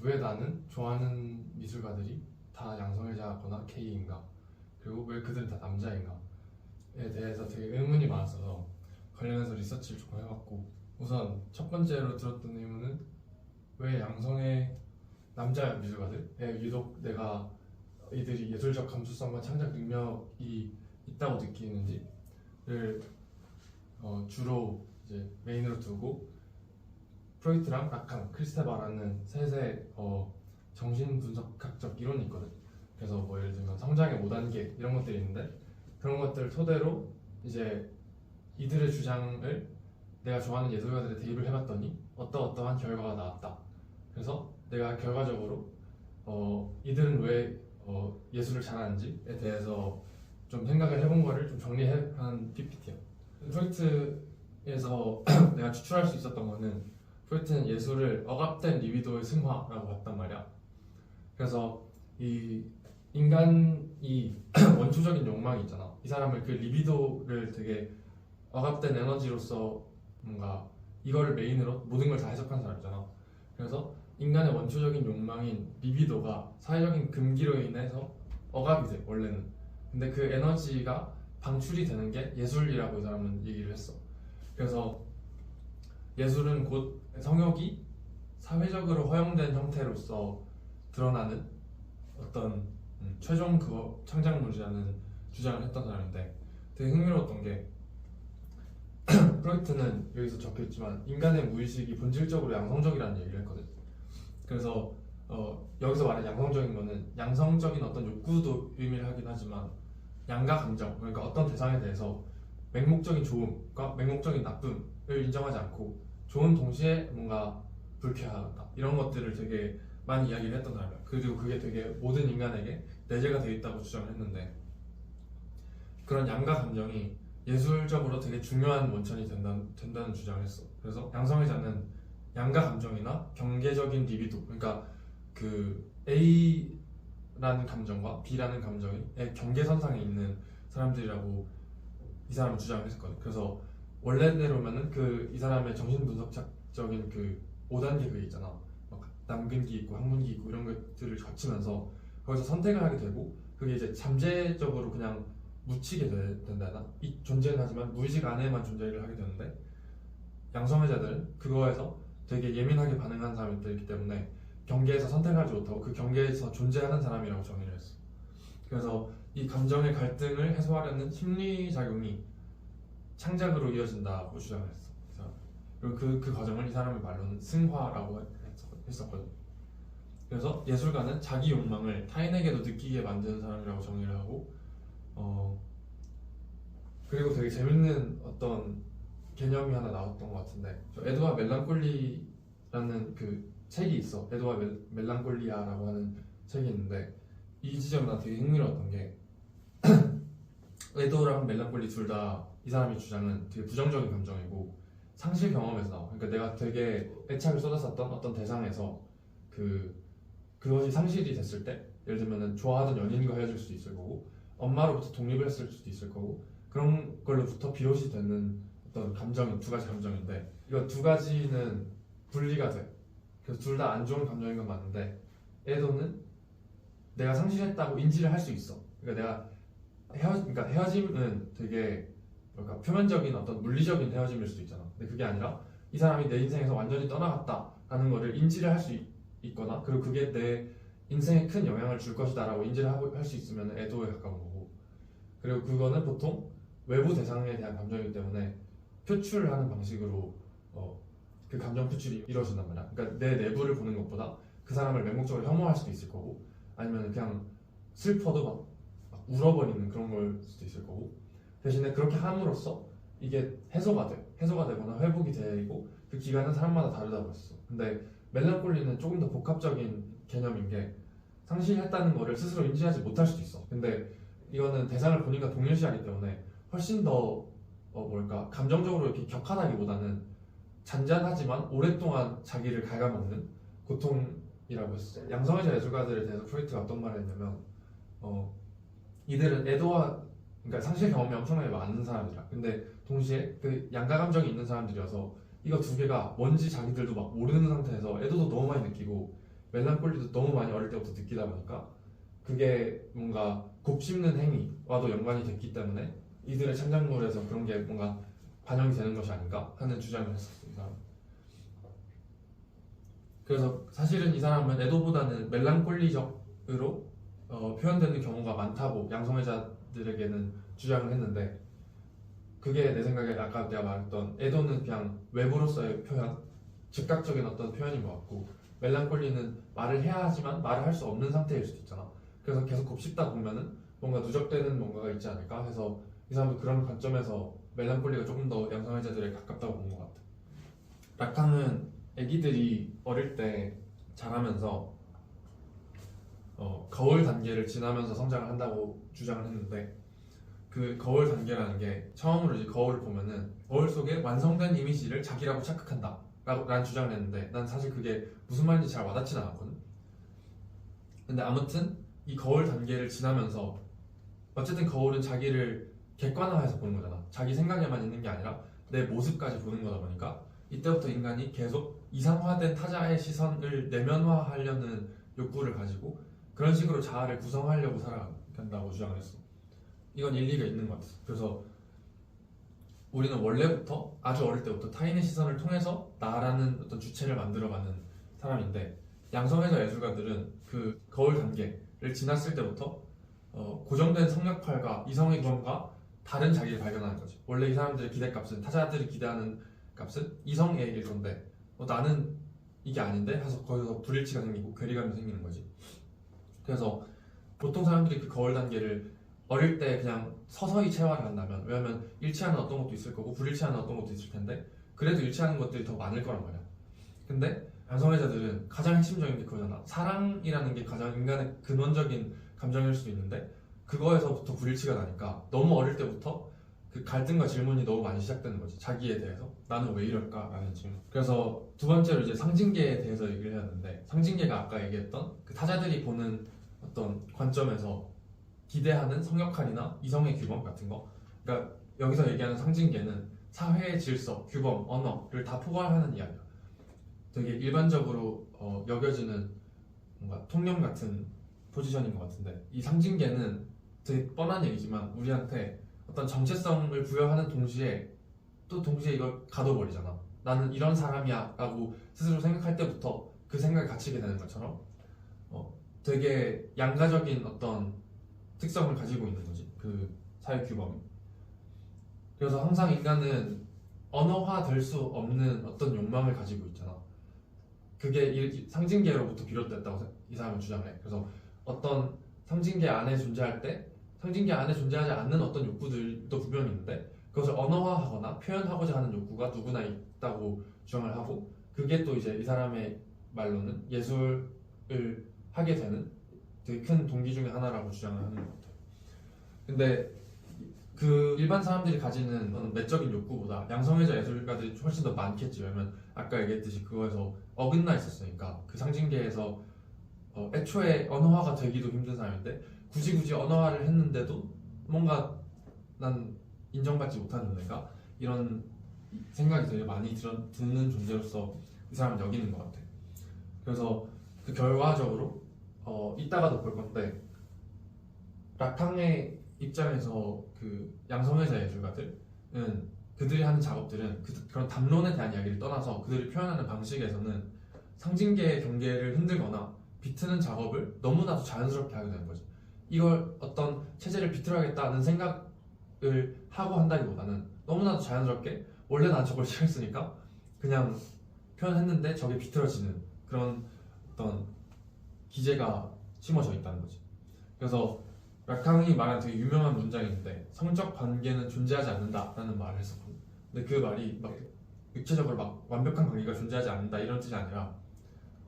왜 나는 좋아하는 미술가들이 다 양성애자거나 K인가? 그리고 왜 그들은 다 남자인가? 에 대해서 되게 의문이 많았어서 관련해서 리서치를 조금 해봤고, 우선 첫 번째로 들었던 의문은 왜 양성의 남자 미술가들에 유독 내가 이들이 예술적 감수성과 창작 능력이 있다고 느끼는지를 주로 이제 메인으로 두고, 프로이트랑 라칸, 크리스테바라는 셋의 정신분석학적 이론이 있거든. 그래서 뭐 예를 들면 성장의 5단계 이런 것들이 있는데, 그런 것들을 토대로 이제 이들의 주장을 내가 좋아하는 예술가들에 대입을 해봤더니 어떠한 결과가 나왔다. 그래서 내가 결과적으로 이들은 왜 예술을 잘하는지에 대해서 좀 생각을 해본 거를 좀 정리한 PPT야. 프로이트에서 내가 추출할 수 있었던 거는, 프로이트는 예술을 억압된 리비도의 승화라고 봤단 말이야. 그래서 이 인간이 원초적인 욕망이 있잖아. 이 사람을 그 리비도를 되게 억압된 에너지로서 뭔가 이거를 메인으로 모든 걸 다 해석한 사람이잖아. 그래서 인간의 원초적인 욕망인 리비도가 사회적인 금기로 인해서 억압이 돼, 원래는. 근데 그 에너지가 방출이 되는 게 예술이라고 이 사람은 얘기를 했어. 그래서 예술은 곧 성욕이 사회적으로 허용된 형태로서 드러나는 어떤 최종 창작물이라는 주장을 했던 사람인데, 되게 흥미로웠던 게 프로이트는 여기서 적혀있지만 인간의 무의식이 본질적으로 양성적이라는 얘기를 했거든. 그래서 여기서 말하는 양성적인 거는 양성적인 어떤 욕구도 의미를 하긴 하지만, 양가 감정, 그러니까 어떤 대상에 대해서 맹목적인 좋음과 맹목적인 나쁨을 인정하지 않고 좋은 동시에 뭔가 불쾌하다, 이런 것들을 되게 많이 이야기를 했던 사람이야. 그리고 그게 되게 모든 인간에게 내재가 되어 있다고 주장을 했는데, 그런 양가 감정이 예술적으로 되게 중요한 원천이 된다는 주장을 했어. 그래서 양성애자는 양가 감정이나 경계적인 리비도, 그러니까 그 A라는 감정과 B라는 감정이 경계선상에 있는 사람들이라고 이 사람은 주장을 했었거든. 그래서 원래대로면은 이 사람의 정신분석학적인 그 5단계 그게 있잖아. 막 남근기 있고 항문기 있고 이런 것들을 거치면서 거기서 선택을 하게 되고, 그게 이제 잠재적으로 그냥 묻히게 된다나, 이 존재는 하지만 무의식 안에만 존재를 하게 되는데, 양성애자들은 그거에서 되게 예민하게 반응하는 사람들이기 때문에 경계에서 선택하지 못하고 그 경계에서 존재하는 사람이라고 정의를 했어. 그래서 이 감정의 갈등을 해소하려는 심리작용이 창작으로 이어진다고 주장을 했어. 그리고 그 과정을 이 사람의 말로는 승화라고 했었거든. 그래서 예술가는 자기 욕망을 타인에게도 느끼게 만드는 사람이라고 정의를 하고, 그리고 되게 재밌는 어떤 개념이 하나 나왔던 것 같은데, 에드와 멜랑콜리라는 그 책이 있어. 에드와 멜랑콜리아라고 하는 책이 있는데, 이 지점이 나 되게 흥미로웠던 게 에드랑 멜랑콜리 둘 다 이 사람의 주장은 되게 부정적인 감정이고 상실 경험에서 나와. 그러니까 내가 되게 애착을 쏟았었던 어떤 대상에서 그것이 상실이 됐을 때, 예를 들면 좋아하던 연인과 헤어질 수도 있을 거고, 엄마로부터 독립을 했을 수도 있을 거고, 그런 걸로부터 비롯이 되는 어떤 감정인 두 가지 감정인데, 이거 두 가지는 분리가 돼. 그래서 둘 다 안 좋은 감정인 건 맞는데, 에도는 내가 상실했다고 인지를 할 수 있어. 그러니까 그러니까 헤어짐은 되게 표면적인 어떤 물리적인 헤어짐일 수도 있잖아. 근데 그게 아니라 이 사람이 내 인생에서 완전히 떠나갔다라는 거를 인지를 할 수 있거나, 그리고 그게 내 인생에 큰 영향을 줄 것이다라고 인지를 할 수 있으면 애도에 가까운 거고, 그리고 그거는 보통 외부 대상에 대한 감정이기 때문에 표출을 하는 방식으로 그 감정 표출이 이루어진단 말이야. 그러니까 내 내부를 보는 것보다 그 사람을 맹목적으로 혐오할 수도 있을 거고, 아니면 그냥 슬퍼도 막 울어버리는 그런 걸 수도 있을 거고, 대신에 그렇게 함으로써 이게 해소가 되거나 회복이 되고, 그 기간은 사람마다 다르다고 했어. 근데 멜랑콜리는 조금 더 복합적인 개념인 게, 상실했다는 거를 스스로 인지하지 못할 수도 있어. 근데 이거는 대상을 본인과 동일시하기 때문에 훨씬 더 감정적으로 이렇게 격하다기보다는 잔잔하지만 오랫동안 자기를 갉아먹는 고통이라고 했어. 양성애자 예술가들에 대해서 프로이트가 어떤 말을 했냐면, 이들은 그러니까 상실 경험이 엄청나게 많은 사람들이야. 근데 동시에 그 양가 감정이 있는 사람들이어서 이거 두 개가 뭔지 자기들도 막 모르는 상태에서 애도도 너무 많이 느끼고 멜랑콜리도 너무 많이 어릴 때부터 느끼다 보니까 그게 뭔가 곱씹는 행위와도 연관이 됐기 때문에 이들의 창작물에서 그런 게 뭔가 반영이 되는 것이 아닌가 하는 주장을 했었어요. 이 사람. 그래서 사실은 이 사람은 에도보다는 멜랑콜리적으로 표현되는 경우가 많다고 양성애자들에게는 주장을 했는데, 그게 내 생각에 아까 내가 말했던 에도는 그냥 외부로서의 표현, 즉각적인 어떤 표현인 것 같고, 멜랑콜리는 말을 해야 하지만 말을 할 수 없는 상태일 수도 있잖아. 그래서 계속 곱씹다 보면은 뭔가 누적되는 뭔가가 있지 않을까 해서 이 사람도 그런 관점에서 멜랑콜리가 조금 더 양성애자들에 가깝다고 본 것 같아. 라캉은 애기들이 어릴 때 자라면서 거울 단계를 지나면서 성장을 한다고 주장을 했는데, 그 거울 단계라는 게 처음으로 이제 거울을 보면은 거울 속에 완성된 이미지를 자기라고 착각한다 라는 주장을 했는데, 난 사실 그게 무슨 말인지 잘 와닿진 않았거든. 근데 아무튼 이 거울 단계를 지나면서 어쨌든 거울은 자기를 객관화해서 보는 거잖아. 자기 생각에만 있는 게 아니라 내 모습까지 보는 거다 보니까 이때부터 인간이 계속 이상화된 타자의 시선을 내면화하려는 욕구를 가지고 그런 식으로 자아를 구성하려고 살아간다고 주장을 했어. 이건 일리가 있는 것 같아. 그래서 우리는 원래부터 아주 어릴 때부터 타인의 시선을 통해서 나라는 어떤 주체를 만들어가는 사람인데, 양성애자 예술가들은 그 거울 단계를 지났을 때부터 고정된 성역할과 이성의 규범과 다른 자기를 발견하는 거지. 원래 이 사람들의 기대값은, 타자들이 기대하는 값은 이성애일 건데 나는 이게 아닌데 해서 거기서 불일치가 생기고 괴리감이 생기는 거지. 그래서 보통 사람들이 그 거울 단계를 어릴 때 그냥 서서히 체화를 한다면, 왜냐면 일치하는 어떤 것도 있을 거고 불일치하는 어떤 것도 있을 텐데 그래도 일치하는 것들이 더 많을 거란 말이야. 근데 양성애자들은 가장 핵심적인 게 그거잖아. 사랑이라는 게 가장 인간의 근원적인 감정일 수도 있는데 그거에서부터 불일치가 나니까 너무 어릴 때부터 그 갈등과 질문이 너무 많이 시작되는 거지. 자기에 대해서 나는 왜 이럴까 라는 질문. 그래서 두 번째로 이제 상징계에 대해서 얘기를 해야 하는데, 상징계가 아까 얘기했던 그 타자들이 보는 어떤 관점에서 기대하는 성역할이나 이성의 규범 같은 거, 그러니까 여기서 얘기하는 상징계는 사회의 질서, 규범, 언어를 다 포괄하는 이야기야. 되게 일반적으로 여겨지는 뭔가 통념 같은 포지션인 것 같은데, 이 상징계는 되게 뻔한 얘기지만 우리한테 어떤 정체성을 부여하는 동시에 또 동시에 이걸 가둬버리잖아. 나는 이런 사람이야 라고 스스로 생각할 때부터 그 생각에 갇히게 되는 것처럼 되게 양가적인 어떤 특성을 가지고 있는 거지, 그 사회 규범이. 그래서 항상 인간은 언어화 될 수 없는 어떤 욕망을 가지고 있잖아. 그게 상징계로부터 비롯됐다고 이 사람은 주장을 해. 그래서 어떤 상징계 안에 존재할 때 상징계 안에 존재하지 않는 어떤 욕구들도 분명히 있는데 그것을 언어화하거나 표현하고자 하는 욕구가 누구나 있다고 주장을 하고, 그게 또 이제 이 사람의 말로는 예술을 하게 되는 되게 큰 동기 중에 하나라고 주장을 하는 것 같아요. 근데 그 일반 사람들이 가지는 어떤 내적인 욕구보다 양성애자 예술가들이 훨씬 더 많겠지. 왜냐면 아까 얘기했듯이 그거에서 어긋나 있었으니까. 그 상징계에서 애초에 언어화가 되기도 힘든 사람인데 굳이 언어화를 했는데도 뭔가 난 인정받지 못하는 존재가, 이런 생각이 되게 많이 드는 존재로서 이 사람은 여기는 것 같아. 그래서 그 결과적으로 이따가도 볼 건데, 라캉의 입장에서 그 양성애자 예술가들은 그들이 하는 작업들은 그런 담론에 대한 이야기를 떠나서 그들이 표현하는 방식에서는 상징계의 경계를 흔들거나 비트는 작업을 너무나도 자연스럽게 하게 되는 거지. 이걸 어떤 체제를 비틀어야겠다는 생각을 하고 한다기보다는 너무나도 자연스럽게 원래 난 저걸 싫어했으니까 그냥 표현했는데 저게 비틀어지는 그런 어떤 기제가 심어져 있다는 거지. 그래서 라캉이 말한 되게 유명한 문장인데, 성적 관계는 존재하지 않는다라는 말을 했었거든. 근데 그 말이 막 육체적으로 막 완벽한 관계가 존재하지 않는다 이런 뜻이 아니라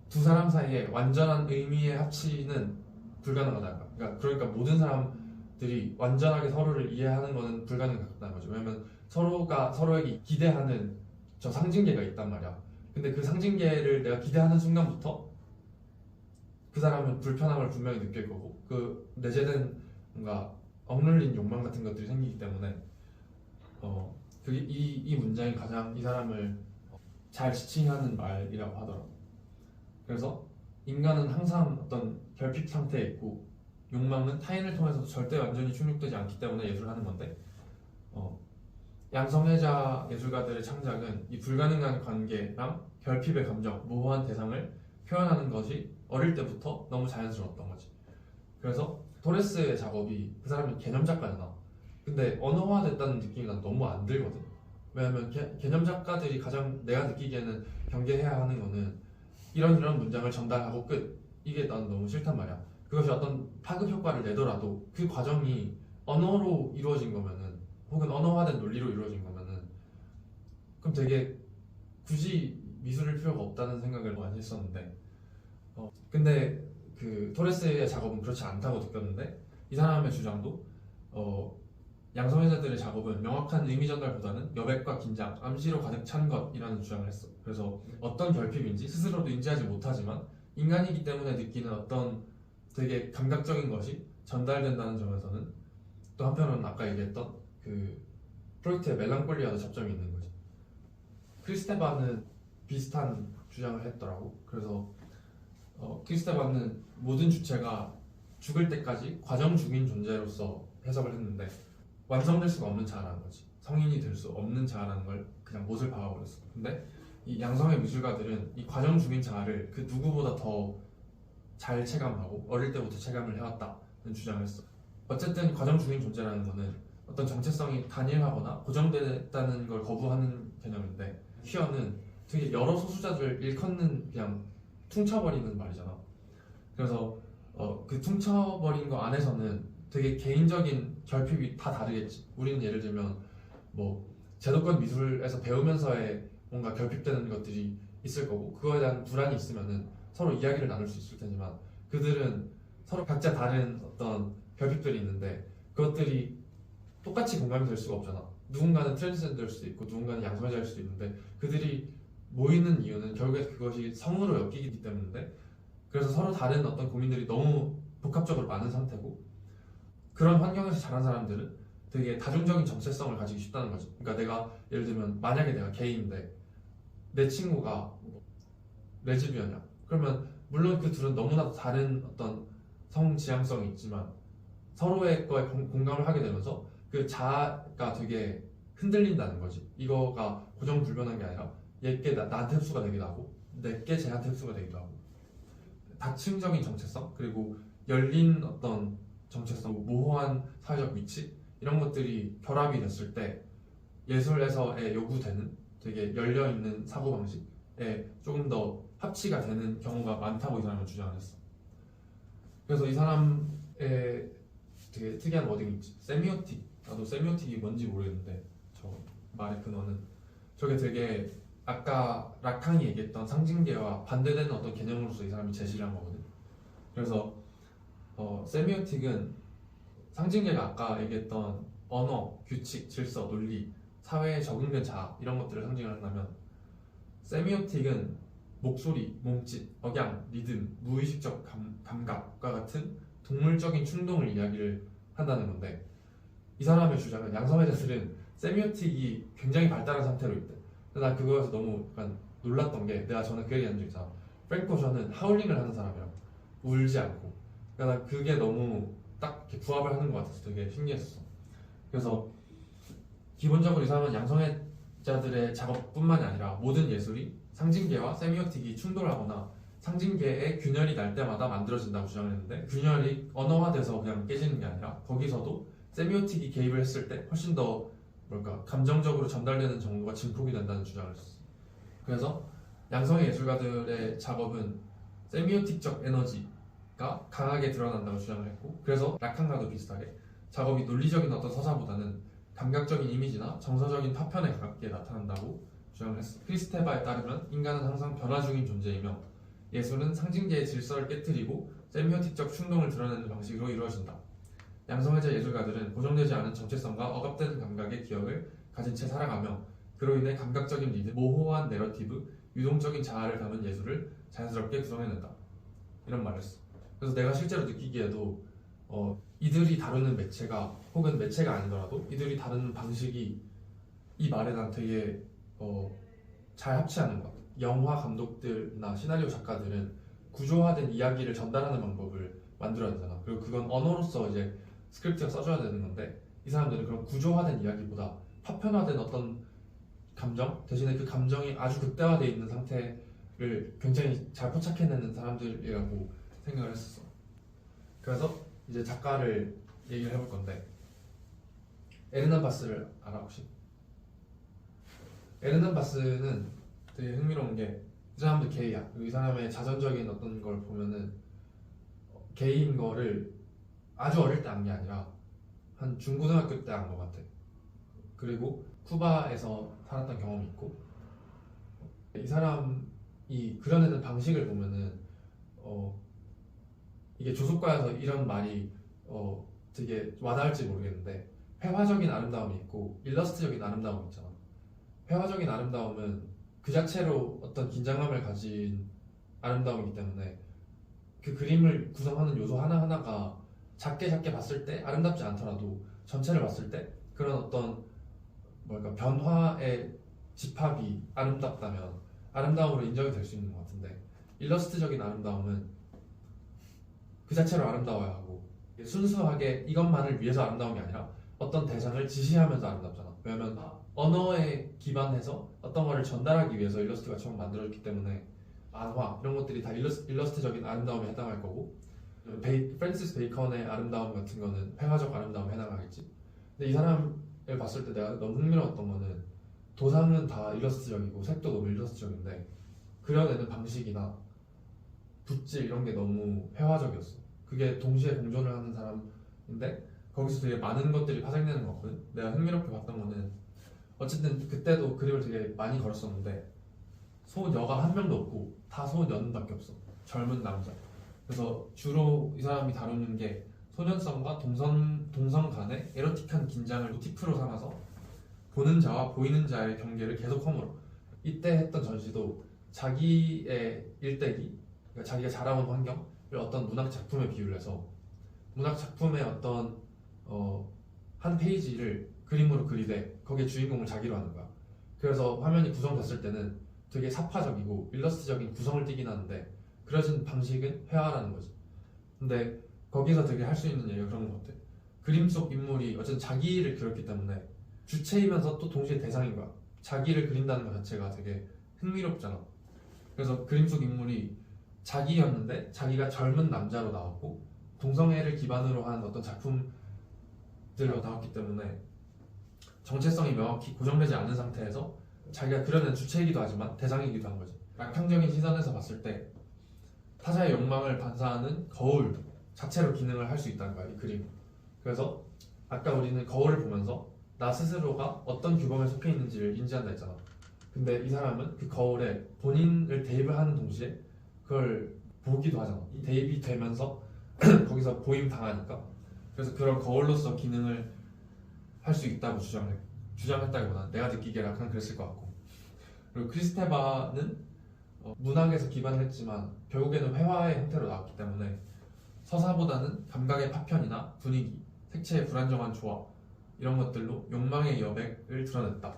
두 사람 사이에 완전한 의미의 합치는 불가능하다. 그러니까 모든 사람들이 완전하게 서로를 이해하는 것은 불가능하다는 거죠. 왜냐면 서로가 서로에게 기대하는 저 상징계가 있단 말이야. 근데 그 상징계를 내가 기대하는 순간부터 그 사람은 불편함을 분명히 느낄 거고, 그 내재된 뭔가 억눌린 욕망 같은 것들이 생기기 때문에 그게 이 문장이 가장 이 사람을 잘 지칭하는 말이라고 하더라고. 그래서 인간은 항상 어떤 결핍 상태에 있고 욕망은 타인을 통해서도 절대 완전히 충족되지 않기 때문에 예술을 하는 건데 양성애자 예술가들의 창작은 이 불가능한 관계랑 결핍의 감정, 모호한 대상을 표현하는 것이 어릴 때부터 너무 자연스러웠던 거지. 그래서 토레스의 작업이 그 사람이 개념 작가잖아. 근데 언어화됐다는 느낌이 난 너무 안 들거든. 왜냐면 개념 작가들이 가장 내가 느끼기에는 경계해야 하는 거는 이런 문장을 전달하고 끝. 이게 난 너무 싫단 말이야. 그것이 어떤 파급 효과를 내더라도 그 과정이 언어로 이루어진 거면은 혹은 언어화된 논리로 이루어진 거면은 그럼 되게 굳이 미술일 필요가 없다는 생각을 많이 했었는데 근데 그 토레스의 작업은 그렇지 않다고 느꼈는데 이 사람의 주장도 양성애자들의 작업은 명확한 의미 전달보다는 여백과 긴장, 암시로 가득 찬 것이라는 주장을 했어. 그래서 어떤 결핍인지 스스로도 인지하지 못하지만 인간이기 때문에 느끼는 어떤 되게 감각적인 것이 전달된다는 점에서는 또 한편으로는 아까 얘기했던 그 프로이트의 멜랑콜리아도 접점이 있는 거지. 크리스테반은 비슷한 주장을 했더라고. 그래서 크리스테반은 모든 주체가 죽을 때까지 과정 중인 존재로서 해석을 했는데 완성될 수가 없는 자아라는 거지. 성인이 될 수 없는 자아라는 걸 그냥 못을 박아버렸어. 근데 이 양성의 미술가들은 이 과정 중인 자아를 그 누구보다 더 잘 체감하고 어릴 때부터 체감을 해왔다는 주장을 했어. 어쨌든 과정 중인 존재라는 거는 어떤 정체성이 단일하거나 고정됐다는 걸 거부하는 개념인데 퀴어는 되게 여러 소수자들을 일컫는 그냥 퉁쳐버리는 말이잖아. 그래서 그 퉁쳐버린 거 안에서는 되게 개인적인 결핍이 다 다르겠지. 우리는 예를 들면 뭐 제도권 미술에서 배우면서의 뭔가 결핍되는 것들이 있을 거고 그거에 대한 불안이 있으면은 서로 이야기를 나눌 수 있을 테지만 그들은 서로 각자 다른 어떤 결핍들이 있는데 그것들이 똑같이 공감이 될 수가 없잖아. 누군가는 트랜스젠더일 수도 있고 누군가는 양성애자일 수도 있는데 그들이 모이는 이유는 결국에 그것이 성으로 엮이기 때문인데 그래서 서로 다른 어떤 고민들이 너무 복합적으로 많은 상태고 그런 환경에서 자란 사람들은 되게 다중적인 정체성을 가지기 쉽다는 거지. 그러니까 내가 예를 들면 만약에 내가 게이인데 내 친구가 레즈비언이야. 그러면 물론 그 둘은 너무나도 다른 어떤 성 지향성이 있지만 서로의 거에 공감을 하게 되면서 그 자아가 되게 흔들린다는 거지. 이거가 고정불변한 게 아니라 얘께 나한테 흡수가 되기도 하고 내께 쟤한테 흡수가 되기도 하고 다층적인 정체성 그리고 열린 어떤 정체성, 모호한 사회적 위치 이런 것들이 결합이 됐을 때 예술에서의 요구되는 되게 열려있는 사고방식에 조금 더 합치가 되는 경우가 많다고 이 사람은 주장을 했어. 그래서 이 사람의 되게 특이한 워딩이 있지. 세미오틱. 나도 세미오틱이 뭔지 모르겠는데 저 말의 근원은 저게 되게 아까 라칸이 얘기했던 상징계와 반대되는 어떤 개념으로서 이 사람이 제시를 한 거거든. 그래서 세미오틱은 상징계가 아까 얘기했던 언어, 규칙, 질서, 논리, 사회에 적응된 자아 이런 것들을 상징을 한다면 세미오틱은 목소리, 몸짓, 억양, 리듬, 무의식적 감각과 같은 동물적인 충동을 이야기를 한다는 건데 이 사람의 주장은 양성애자들은 세미오틱이 굉장히 발달한 상태로 있대. 근데 난 그거에서 너무 약간 놀랐던 게 내가 전에 그 얘기한 적 있잖아. 프랭크 오션은 하울링을 하는 사람이라고 울지 않고 그러니까 난 그게 너무 딱 이렇게 부합을 하는 것 같아서 되게 신기했어. 그래서 기본적으로 이 사람은 양성애자들의 작업뿐만이 아니라 모든 예술이 상징계와 세미오틱이 충돌하거나 상징계의 균열이 날 때마다 만들어진다고 주장을 했는데 균열이 언어화돼서 그냥 깨지는 게 아니라 거기서도 세미오틱이 개입을 했을 때 훨씬 더 감정적으로 전달되는 정도가 증폭이 된다는 주장을 했었어. 그래서 양성의 예술가들의 작업은 세미오틱적 에너지가 강하게 드러난다고 주장을 했고 그래서 라칸과도 비슷하게 작업이 논리적인 어떤 서사보다는 감각적인 이미지나 정서적인 파편에 가깝게 나타난다고 주장을 했어. 크리스테바에 따르면 인간은 항상 변화 중인 존재이며 예술은 상징계의 질서를 깨뜨리고 세미오틱적 충동을 드러내는 방식으로 이루어진다. 양성애자 예술가들은 고정되지 않은 정체성과 억압된 감각의 기억을 가진 채 살아가며 그로 인해 감각적인 리듬, 모호한 내러티브, 유동적인 자아를 담은 예술을 자연스럽게 구성해낸다. 이런 말을 했어. 그래서 내가 실제로 느끼기에도 이들이 다루는 매체가 혹은 매체가 아니더라도 이들이 다루는 방식이 이 말에 난 되게 잘 합치하는 것 같아. 영화 감독들이나 시나리오 작가들은 구조화된 이야기를 전달하는 방법을 만들어야 되잖아. 그리고 그건 언어로서 이제 스크립트가 써줘야 되는 건데 이 사람들은 그런 구조화된 이야기보다 파편화된 어떤 감정 대신에 그 감정이 아주 극대화되어 있는 상태를 굉장히 잘 포착해내는 사람들이라고 생각을 했었어. 그래서 이제 작가를 얘기를 해볼 건데 에르난 바스를 알아 혹시? 에르난 바스는 되게 흥미로운 게 이 사람도 게이야. 그리고 이 사람의 자전적인 어떤 걸 보면은 게이인 거를 아주 어릴 때 안 게 아니라 한 중고등학교 때 안 것 같아. 그리고 쿠바에서 살았던 경험이 있고 이 사람이 그려내는 방식을 보면은 이게 조속과에서 이런 말이 되게 와닿을지 모르겠는데 회화적인 아름다움이 있고 일러스트적인 아름다움이 있잖아. 회화적인 아름다움은 그 자체로 어떤 긴장감을 가진 아름다움이기 때문에 그 그림을 구성하는 요소 하나하나가 작게 작게 봤을 때 아름답지 않더라도 전체를 봤을 때 그런 어떤 뭐랄까 변화의 집합이 아름답다면 아름다움으로 인정이 될 수 있는 것 같은데 일러스트적인 아름다움은 그 자체로 아름다워야 하고 순수하게 이것만을 위해서 아름다운 게 아니라 어떤 대상을 지시하면서 아름답잖아. 왜냐면 언어에 기반해서 어떤 거를 전달하기 위해서 일러스트가 처음 만들어졌기 때문에 만화 이런 것들이 다 일러스트적인 아름다움에 해당할 거고 프랜시스 베이컨의 아름다움 같은 거는 회화적 아름다움에 해당하겠지. 근데 이 사람을 봤을 때 내가 너무 흥미로웠던 거는 도상은 다 일러스트적이고 색도 너무 일러스트적인데 그려내는 방식이나 붓질 이런 게 너무 회화적이었어. 그게 동시에 공존을 하는 사람인데 거기서 되게 많은 것들이 파생되는 것 같거든. 내가 흥미롭게 봤던 거는 어쨌든 그때도 그림을 되게 많이 걸었었는데 소녀가 한 명도 없고 다 소년밖에 없어. 젊은 남자. 그래서 주로 이 사람이 다루는 게 소년성과 동성 간의 에로틱한 긴장을 모티프로 삼아서 보는 자와 보이는 자의 경계를 계속 허물어. 이때 했던 전시도 자기의 일대기, 그러니까 자기가 자라온 환경을 어떤 문학 작품에 비유를 해서 문학 작품의 어떤 한 페이지를 그림으로 그리되 거기에 주인공을 자기로 하는 거야. 그래서 화면이 구성됐을 때는 되게 사파적이고 일러스트적인 구성을 띠긴 하는데 그려진 방식은 회화라는 거지. 근데 거기서 되게 할 수 있는 얘기가 그런 것 같아. 그림 속 인물이 어쨌든 자기를 그렸기 때문에 주체이면서 또 동시에 대상인 거야. 자기를 그린다는 것 자체가 되게 흥미롭잖아. 그래서 그림 속 인물이 자기였는데 자기가 젊은 남자로 나왔고 동성애를 기반으로 한 어떤 작품들로 나왔기 때문에 정체성이 명확히 고정되지 않은 상태에서 자기가 그려낸 주체이기도 하지만 대상이기도 한 거지. 낙향적인 시선에서 봤을 때 타자의 욕망을 반사하는 거울 자체로 기능을 할 수 있다는 거야, 이 그림. 그래서 아까 우리는 거울을 보면서 나 스스로가 어떤 규범에 속해 있는지를 인지한다 했잖아. 근데 이 사람은 그 거울에 본인을 대입을 하는 동시에 그걸 보기도 하잖아. 대입이 되면서 거기서 보임 당하니까. 그래서 그런 거울로서 기능을 할 수 있다고 주장했다기보다는 내가 느끼기에 약간 그랬을 것 같고. 그리고 크리스테바는 문학에서 기반을 했지만 결국에는 회화의 형태로 나왔기 때문에 서사보다는 감각의 파편이나 분위기, 색채의 불안정한 조화 이런 것들로 욕망의 여백을 드러냈다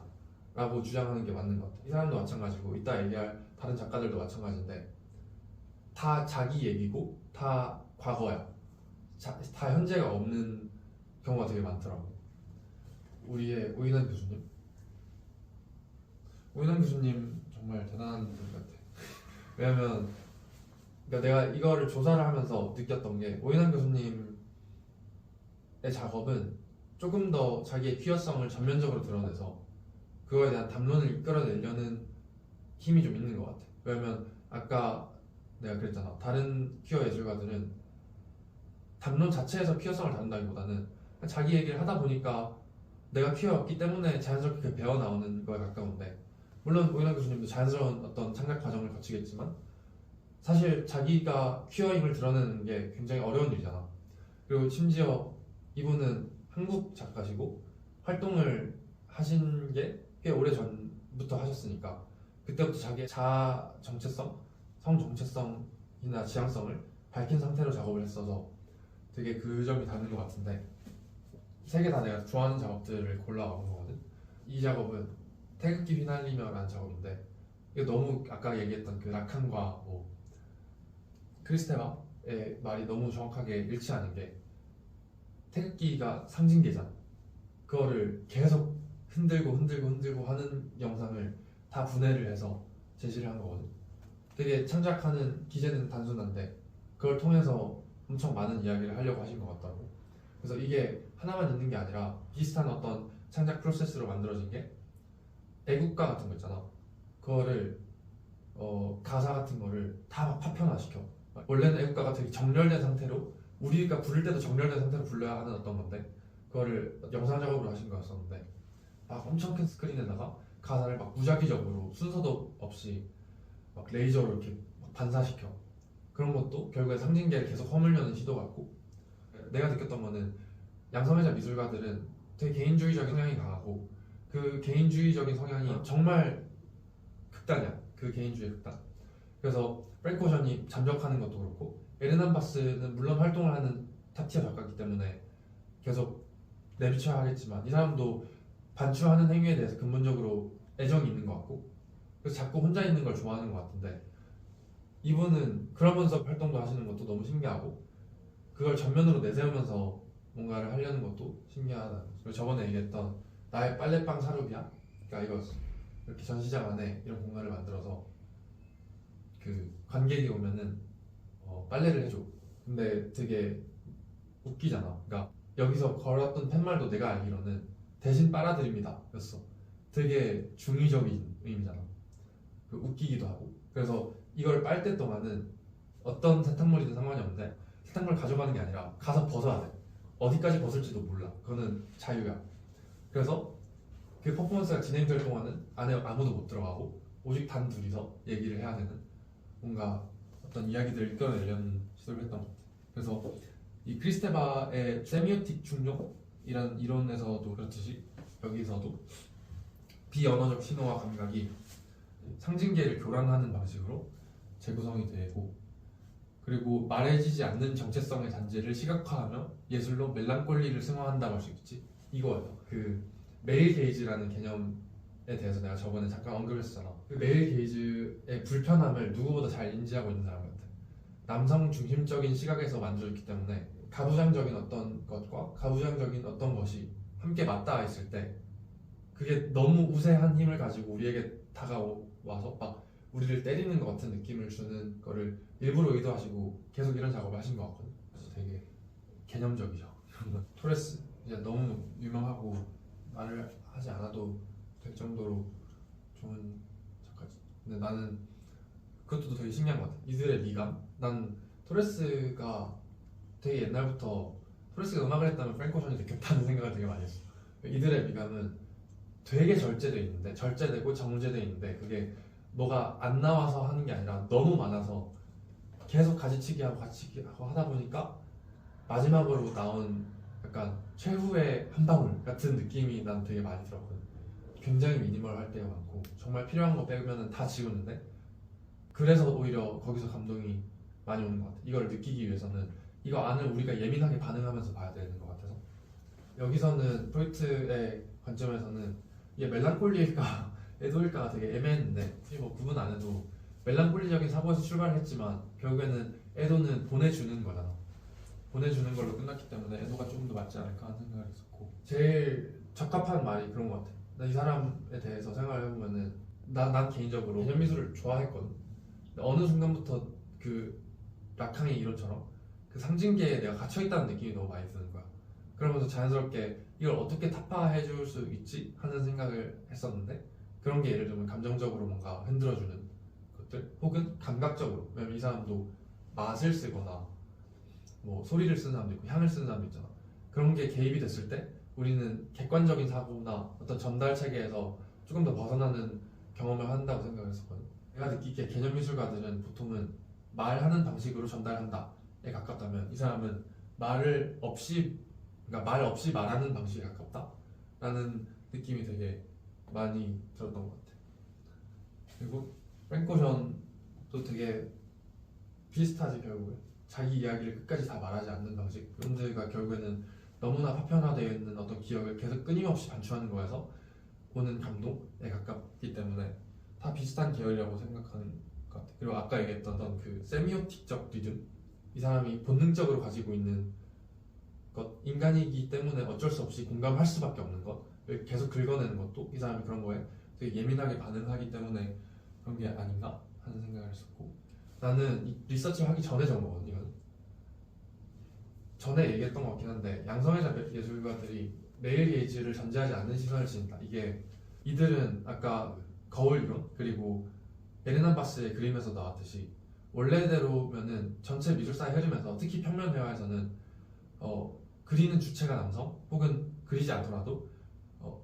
라고 주장하는 게 맞는 것 같아. 이 사람도 마찬가지고 이따 얘기할 다른 작가들도 마찬가지인데 다 자기 얘기고 다 과거야. 다 현재가 없는 경우가 되게 많더라고. 우리의 오인환 교수님 정말 대단한 분 같아. 왜냐면 그러니까 내가 이거를 조사를 하면서 느꼈던 게 오인환 교수님의 작업은 조금 더 자기의 퀴어성을 전면적으로 드러내서 그거에 대한 담론을 이끌어내려는 힘이 좀 있는 것 같아. 왜냐면 아까 내가 그랬잖아. 다른 퀴어 예술가들은 담론 자체에서 퀴어성을 다룬다기보다는 자기 얘기를 하다 보니까 내가 퀴어였기 때문에 자연스럽게 배워 나오는 거에 가까운데 물론 오인환 교수님도 자연스러운 어떤 창작 과정을 거치겠지만 사실 자기가 퀴어임을 드러내는 게 굉장히 어려운 일이잖아. 그리고 심지어 이분은 한국 작가시고 활동을 하신 게 꽤 오래 전부터 하셨으니까 그때부터 자기의 자아 정체성, 성 정체성이나 지향성을 밝힌 상태로 작업을 했어서 되게 그 점이 다른 것 같은데 세 개 다 내가 좋아하는 작업들을 골라온 거거든. 이 작업은 태극기 휘날리며라는 작업인데 이게 너무 아까 얘기했던 그 라칸과 뭐 크리스테바의 말이 너무 정확하게 일치하는 게 태극기가 상징계잖아. 그거를 계속 흔들고 하는 영상을 다 분해를 해서 제시를 한 거거든. 되게 창작하는 기제는 단순한데 그걸 통해서 엄청 많은 이야기를 하려고 하신 것 같더라고. 그래서 이게 하나만 있는 게 아니라 비슷한 어떤 창작 프로세스로 만들어진 게 애국가 같은 거 있잖아. 그거를 가사 같은 거를 다 막 파편화시켜. 원래는 애국가가 되게 정렬된 상태로 우리가 부를 때도 정렬된 상태로 불러야 하는 어떤 건데 그거를 영상 작업으로 하신 거였었는데 막 엄청 큰 스크린에다가 가사를 막 무작위적으로 순서도 없이 막 레이저로 이렇게 막 반사시켜. 그런 것도 결국에 상징계를 계속 허물려는 시도 같고, 내가 느꼈던 거는 양성애자 미술가들은 되게 개인주의적인 성향이 강하고 그 개인주의적인 성향이 정말 극단이야. 그 개인주의 극단. 그래서 프랭크 오션이 잠적하는 것도 그렇고 에르난 바스는 물론 활동을 하는 탑티어 작가이기 때문에 계속 내비쳐야 하겠지만 이 사람도 반추하는 행위에 대해서 근본적으로 애정이 있는 것 같고 그래서 자꾸 혼자 있는 걸 좋아하는 것 같은데 이분은 그러면서 활동도 하시는 것도 너무 신기하고 그걸 전면으로 내세우면서 뭔가를 하려는 것도 신기하다. 그리고 저번에 얘기했던 나의 빨래방 사루비아, 그러니까 이거 이렇게 전시장 안에 이런 공간을 만들어서 그 관객이 오면은 빨래를 해줘. 근데 되게 웃기잖아. 그러니까 여기서 걸었던 팻말도 내가 알기로는 대신 빨아드립니다 였어. 되게 중의적인 의미잖아. 그 웃기기도 하고. 그래서 이걸 빨 때 동안은 어떤 세탁물이든 상관이 없는데 세탁물 가져가는 게 아니라 가서 벗어야 돼. 어디까지 벗을지도 몰라. 그거는 자유야. 그래서 그 퍼포먼스가 진행될 동안은 안에 아무도 못 들어가고 오직 단 둘이서 얘기를 해야 되는 뭔가 어떤 이야기들을 이끌어내려는 시도를 했던 것 같아. 그래서 이 크리스테바의 세미오틱 충족이라는 이론에서도 그렇듯이 여기서도 비언어적 신호와 감각이 상징계를 교란하는 방식으로 재구성이 되고 그리고 말해지지 않는 정체성의 잔재를 시각화하며 예술로 멜랑콜리를 승화한다고 할 수 있지. 이거예요. 그 메일 게이지라는 개념에 대해서 내가 저번에 잠깐 언급했었잖아. 그 메일 게이지의 불편함을 누구보다 잘 인지하고 있는 사람 같아. 남성 중심적인 시각에서 만들어졌기 때문에 가부장적인 어떤 것과 가부장적인 어떤 것이 함께 맞닿아 있을 때 그게 너무 우세한 힘을 가지고 우리에게 다가와서 막 우리를 때리는 것 같은 느낌을 주는 거를 일부러 의도하시고 계속 이런 작업을 하신 것 같거든. 그래서 되게 개념적이죠. 토레스 이제 너무 유명하고 말을 하지 않아도 될 정도로 좋은 작가지. 근데 나는 그것도 되게 신기한 것 같아. 이들의 미감. 난 토레스가 되게 옛날부터 토레스가 음악을 했다면 프랭크 오션이 느꼈다는 생각을 되게 많이 했어. 이들의 미감은 되게 절제돼 있는데 절제되고 정제돼 있는데 그게 너가 안 나와서 하는 게 아니라 너무 많아서 계속 가지치기 하고 가지치기 하고 하다 보니까 마지막으로 나온 약간 최후의 한 방울 같은 느낌이 난 되게 많이 들었거든. 굉장히 미니멀 할 때가 많고 정말 필요한 거 빼면은 다 지우는데 그래서 오히려 거기서 감동이 많이 오는 것 같아. 이걸 느끼기 위해서는 이거 안을 우리가 예민하게 반응하면서 봐야 되는 것 같아서 여기서는 프로이트의 관점에서는 이게 멜랑콜리일까 애도일까가 되게 애매했는데 굳이 뭐 구분 안 해도 멜랑콜리적인 사고에서 출발했지만 결국에는 애도는 보내주는 거잖아. 보내주는 걸로 끝났기 때문에 애도가 조금 더 맞지 않을까 하는 생각이 있었고 제일 적합한 말이 그런 것 같아. 나 이 사람에 대해서 생각을 해보면은 난 개인적으로 개념 미술을 좋아했거든. 근데 어느 순간부터 그 락항의 이론처럼 그 상징계에 내가 갇혀있다는 느낌이 너무 많이 드는 거야. 그러면서 자연스럽게 이걸 어떻게 타파해 줄 수 있지 하는 생각을 했었는데 그런 게 예를 들면 감정적으로 뭔가 흔들어주는 것들 혹은 감각적으로 왜냐면 이 사람도 맛을 쓰거나 뭐 소리를 쓰는 사람도 있고 향을 쓰는 사람도 있잖아. 그런 게 개입이 됐을 때 우리는 객관적인 사고나 어떤 전달 체계에서 조금 더 벗어나는 경험을 한다고 생각했었거든. 내가 느끼기에 개념 미술가들은 보통은 말하는 방식으로 전달한다에 가깝다면 이 사람은 말을 없이 그러니까 말 없이 말하는 방식에 가깝다라는 느낌이 되게 많이 들었던 것 같아. 그리고 프랭크 오션도 되게 비슷하지 결국에 자기 이야기를 끝까지 다 말하지 않는 방식. 그런데가 결국에는 너무나 파편화되어 있는 어떤 기억을 계속 끊임없이 반추하는 거에서 오는 감동에 가깝기 때문에 다 비슷한 계열이라고 생각하는 것 것 같아. 그리고 아까 얘기했던 어떤 그 세미오틱적 리듬, 이 사람이 본능적으로 가지고 있는 것, 인간이기 때문에 어쩔 수 없이 공감할 수밖에 없는 것을 계속 긁어내는 것도 이 사람이 그런 거에 되게 예민하게 반응하기 때문에 그런 게 아닌가 하는 생각을 했었고, 나는 이 리서치를 하기 전에 적은 거거든. 이건 전에 얘기했던 것 같긴 한데, 양성애자 예술가들이 메일 게이지를 전제하지 않는 시선을 지닌다. 이게 이들은 아까 거울 이론, 그리고 베르난바스의 그림에서 나왔듯이 원래대로면은 전체 미술사의 흐름에서, 특히 평면 회화에서는 그리는 주체가 남성, 혹은 그리지 않더라도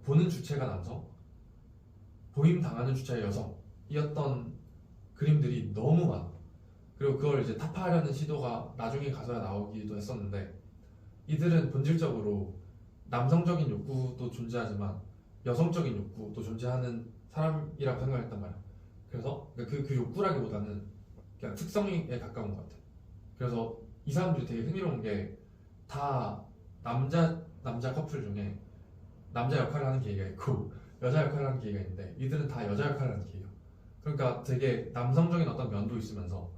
보는 주체가 남성, 보임 당하는 주체가 여성이었던 그림들이 너무 많아. 그리고 그걸 이제 타파하려는 시도가 나중에 가서야 나오기도 했었는데, 이들은 본질적으로 남성적인 욕구도 존재하지만 여성적인 욕구도 존재하는 사람이라고 생각했단 말이야. 그래서 그 욕구라기보다는 그냥 특성에 가까운 것 같아. 그래서 이 사람들이 되게 흥미로운 게, 다 남자 커플 중에 남자 역할을 하는 계기가 있고 여자 역할을 하는 계기가 있는데, 이들은 다 여자 역할을 하는 계기야. 그러니까 되게 남성적인 어떤 면도 있으면서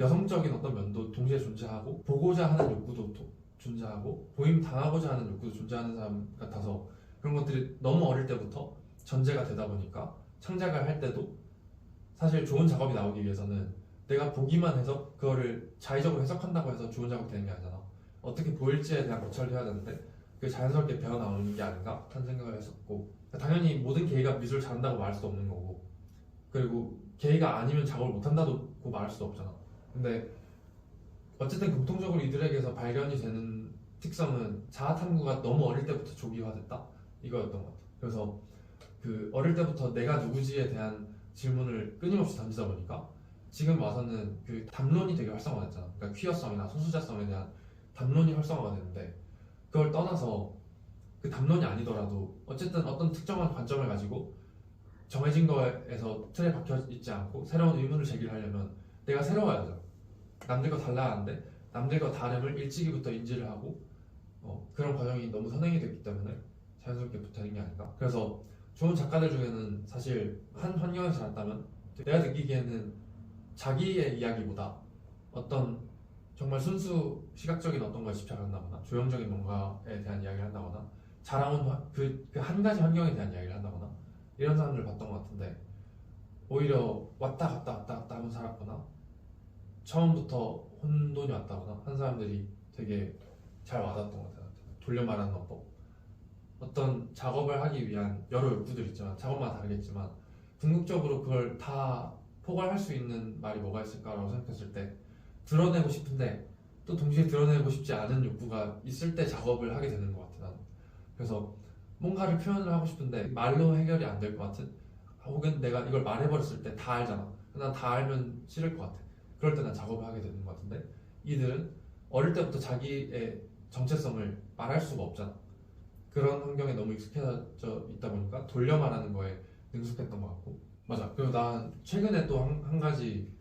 여성적인 어떤 면도 동시에 존재하고, 보고자 하는 욕구도 존재하고, 보임 당하고자 하는 욕구도 존재하는 사람 같아서, 그런 것들이 너무 어릴 때부터 전제가 되다 보니까 창작을 할 때도 사실 좋은 작업이 나오기 위해서는 내가 보기만 해서 그거를 자의적으로 해석한다고 해서 좋은 작업이 되는 게 아니잖아. 어떻게 보일지에 대한 고찰을 해야 되는데 그게 자연스럽게 배어 나오는 게 아닌가 하는 생각을 했었고, 당연히 모든 게이가 미술 잘한다고 말할 수도 없는 거고, 그리고 게이가 아니면 작업을 못한다고 말할 수도 없잖아. 근데 어쨌든 공통적으로 이들에게서 발견이 되는 특성은 자아 탐구가 너무 어릴 때부터 조기화됐다, 이거였던 것 같아. 그래서 그 어릴 때부터 내가 누구지에 대한 질문을 끊임없이 던지다 보니까 지금 와서는 그 담론이 되게 활성화됐잖아. 그러니까 퀴어성이나 소수자성에 대한 담론이 활성화가 되는데, 그걸 떠나서 그 담론이 아니더라도 어쨌든 어떤 특정한 관점을 가지고 정해진 거에서 틀에 박혀 있지 않고 새로운 의문을 제기하려면 내가 새로워야 되죠. 남들과 달라야 하는데 남들과 다름을 일찍이부터 인지를 하고 그런 과정이 너무 선행이 됐기 때문에 자연스럽게 되는 게 아닌가. 그래서 좋은 작가들 중에는 사실 한 환경에서 자랐다면 내가 느끼기에는 자기의 이야기보다 어떤 정말 순수 시각적인 어떤 거에 집착한다거나 조형적인 뭔가에 대한 이야기를 한다거나 자라온 그 한 가지 환경에 대한 이야기를 한다거나 이런 사람들을 봤던 것 같은데, 오히려 왔다 갔다 하면 살았거나 처음부터 혼돈이 왔다거나 한 사람들이 되게 잘 와닿았던 것 같아요. 돌려 말하는 어법, 어떤 작업을 하기 위한 여러 욕구들이 있지만 작업마다 다르겠지만 궁극적으로 그걸 다 포괄할 수 있는 말이 뭐가 있을까라고 생각했을 때, 드러내고 싶은데 또 동시에 드러내고 싶지 않은 욕구가 있을 때 작업을 하게 되는 것 같아, 나는. 그래서 뭔가를 표현을 하고 싶은데 말로 해결이 안 될 것 같은, 혹은 내가 이걸 말해버렸을 때 다 알잖아. 난 다 알면 싫을 것 같아. 그럴 때 난 작업을 하게 되는 것 같은데, 이들은 어릴 때부터 자기의 정체성을 말할 수가 없잖아. 그런 환경에 너무 익숙해져 있다 보니까 돌려 말하는 거에 능숙했던 것 같고. 맞아. 그리고 난 최근에 또 한 가지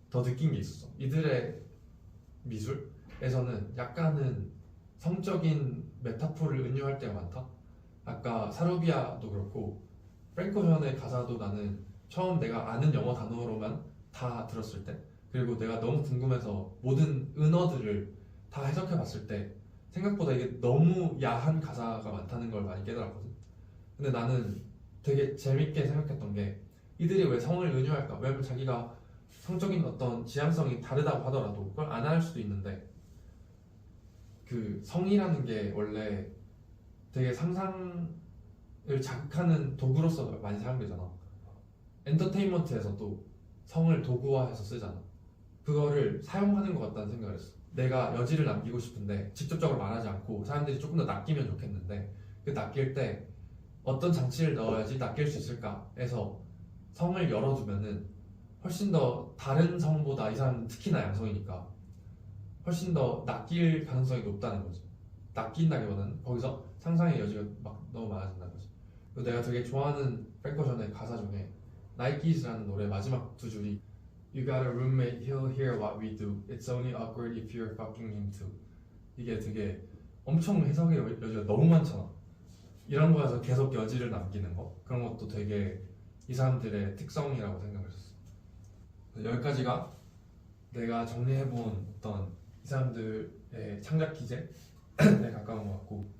더 느낀 게 있었어. 이들의 미술에서는 약간은 성적인 메타포를 은유할 때가 많다. 아까 사루비아도 그렇고 프랭크 오션의 가사도 나는 처음 내가 아는 영어 단어로만 다 들었을 때, 그리고 내가 너무 궁금해서 모든 은어들을 다 해석해 봤을 때 생각보다 이게 너무 야한 가사가 많다는 걸 많이 깨달았거든. 근데 나는 되게 재밌게 생각했던 게, 이들이 왜 성을 은유할까? 왜냐면 자기가 성적인 어떤 지향성이 다르다고 하더라도 그걸 안 할 수도 있는데, 그 성이라는 게 원래 되게 상상을 자극하는 도구로서 많이 사용되잖아. 엔터테인먼트에서도 성을 도구화해서 쓰잖아. 그거를 사용하는 것 같다는 생각을 했어. 내가 여지를 남기고 싶은데 직접적으로 말하지 않고 사람들이 조금 더 낚이면 좋겠는데, 그 낚일 때 어떤 장치를 넣어야지 낚일 수 있을까 해서 성을 열어두면은 훨씬 더 다른 성보다, 이 사람은 특히나 양성이니까 훨씬 더 낚일 가능성이 높다는 거지. 낚인다기보다는 거기서 상상의 여지가 막 너무 많아진다는 거지. 그리고 내가 되게 좋아하는 프랭크 오션의 가사 중에 Nikes라는 노래 마지막 두 줄이 You got a roommate, he'll hear what we do. It's only awkward if you're fucking him too. 이게 되게 엄청 해석의 여지가 너무 많잖아. 이런 거에서 계속 여지를 남기는 거, 그런 것도 되게 이 사람들의 특성이라고 생각을 했어. 여기까지가 내가 정리해본 어떤 이 사람들의 창작 기제에 가까운 것 같고,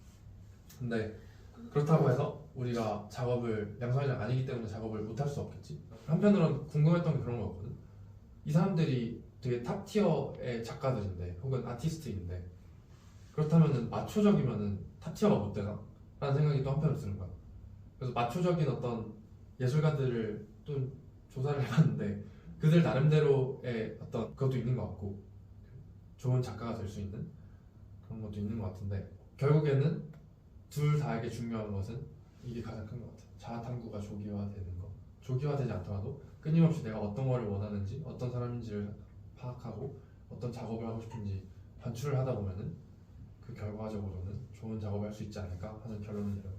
근데 그렇다고 해서 우리가 작업을 양성화장 아니기 때문에 작업을 못할 수 없겠지. 한편으로는 궁금했던 게 그런 거였거든. 이 사람들이 되게 탑 티어의 작가들인데 혹은 아티스트인데 그렇다면은 마초적이면은 탑 티어가 못 되나? 라는 생각이 또 한편으로 드는 거야. 그래서 마초적인 어떤 예술가들을 또 조사를 해봤는데 그들 나름대로의 어떤 그것도 있는 것 같고 좋은 작가가 될 수 있는 그런 것도 있는 것 같은데 결국에는 둘 다에게 중요한 것은 이게 가장 큰 것 같아. 자아 탐구가 조기화되는 거. 조기화되지 않더라도 끊임없이 내가 어떤 거를 원하는지 어떤 사람인지를 파악하고 어떤 작업을 하고 싶은지 반출을 하다 보면은 그 결과적으로는 좋은 작업을 할 수 있지 않을까 하는 결론을 내려.